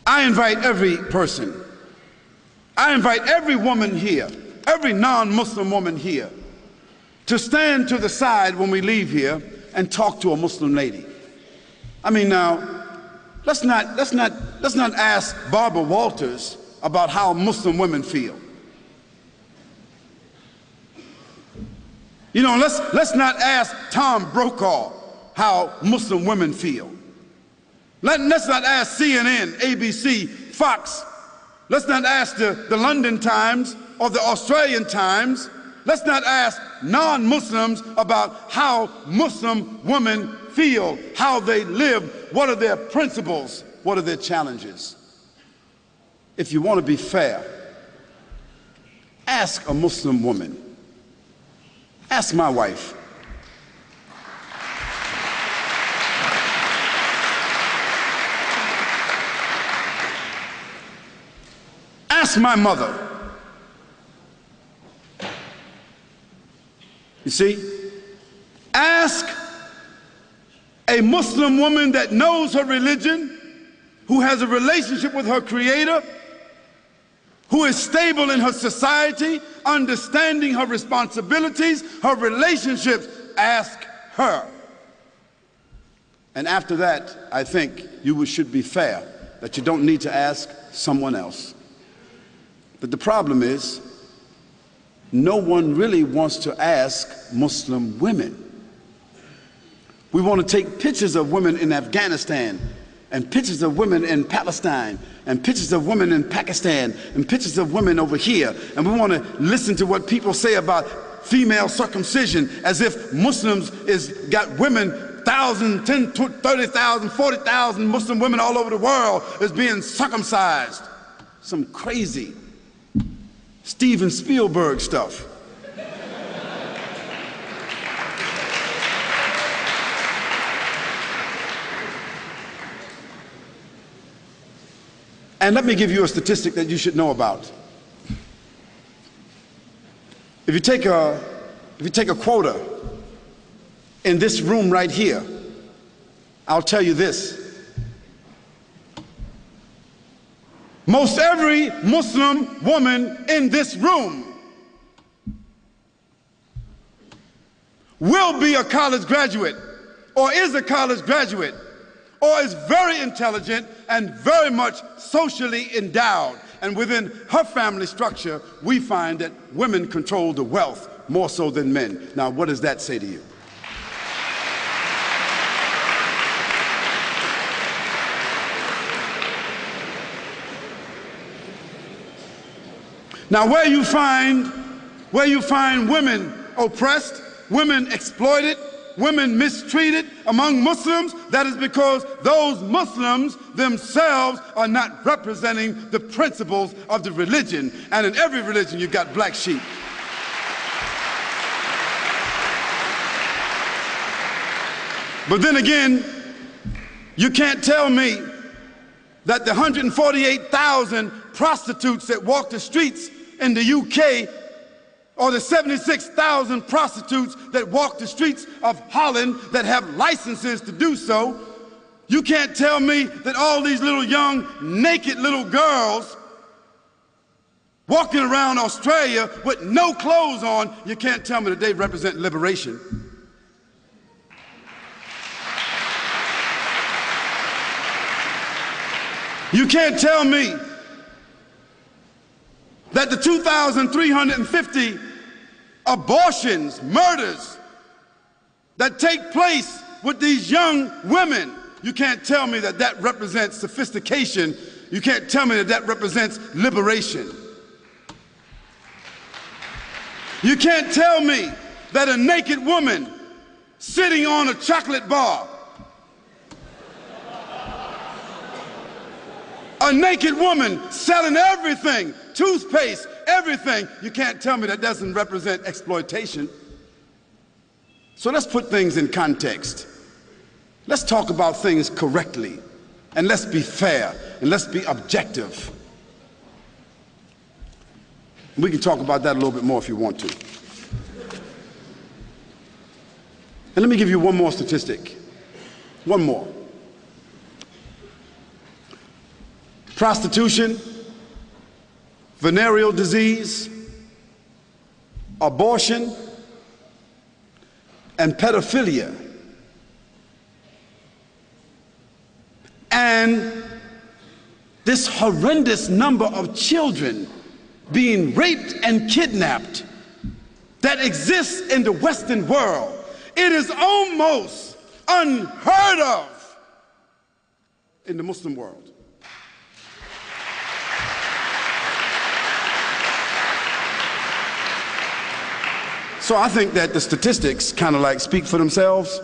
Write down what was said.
I invite every person, I invite every woman here, every non-Muslim woman here, to stand to the side when we leave here and talk to a Muslim lady. I mean, now, let's not ask Barbara Walters about how Muslim women feel. You know, let's not ask Tom Brokaw how Muslim women feel. Let's not ask CNN, ABC, Fox. Let's not ask the London Times or the Australian Times. Let's not ask non-Muslims about how Muslim women feel, how they live, what are their principles, what are their challenges. If you want to be fair, ask a Muslim woman. Ask my wife. Ask my mother. You see, ask a Muslim woman that knows her religion, who has a relationship with her Creator, who is stable in her society, understanding her responsibilities, her relationships. Ask her. And after that, I think you should be fair, that you don't need to ask someone else. But the problem is, no one really wants to ask Muslim women. We want to take pictures of women in Afghanistan, and pictures of women in Palestine, and pictures of women in Pakistan, and pictures of women over here, and we want to listen to what people say about female circumcision, as if Muslims got women, 1,000, 10, 30,000, 40,000 Muslim women all over the world is being circumcised. Some crazy Steven Spielberg stuff. And let me give you a statistic that you should know about. If you take a quota in this room right here, I'll tell you this. Most every Muslim woman in this room will be a college graduate, or is a college graduate, or is very intelligent and very much socially endowed. And within her family structure, we find that women control the wealth more so than men. Now, what does that say to you? Now, where you find women oppressed, women exploited, women mistreated among Muslims, that is because those Muslims themselves are not representing the principles of the religion. And in every religion, you've got black sheep. But then again, you can't tell me that the 148,000 prostitutes that walk the streets in the UK, or the 76,000 prostitutes that walk the streets of Holland that have licenses to do so, you can't tell me that all these little young, naked little girls walking around Australia with no clothes on, you can't tell me that they represent liberation. You can't tell me that the 2,350 abortions, murders that take place with these young women, you can't tell me that that represents sophistication. You can't tell me that that represents liberation. You can't tell me that a naked woman sitting on a chocolate bar, a naked woman selling everything, toothpaste, everything, you can't tell me that doesn't represent exploitation. So let's put things in context. Let's talk about things correctly, and let's be fair, and let's be objective. We can talk about that a little bit more if you want to. And let me give you one more statistic. One more. prostitution, venereal disease, abortion, and pedophilia. And this horrendous number of children being raped and kidnapped that exists in the Western world. It is almost unheard of in the Muslim world. So I think that the statistics kind of like speak for themselves.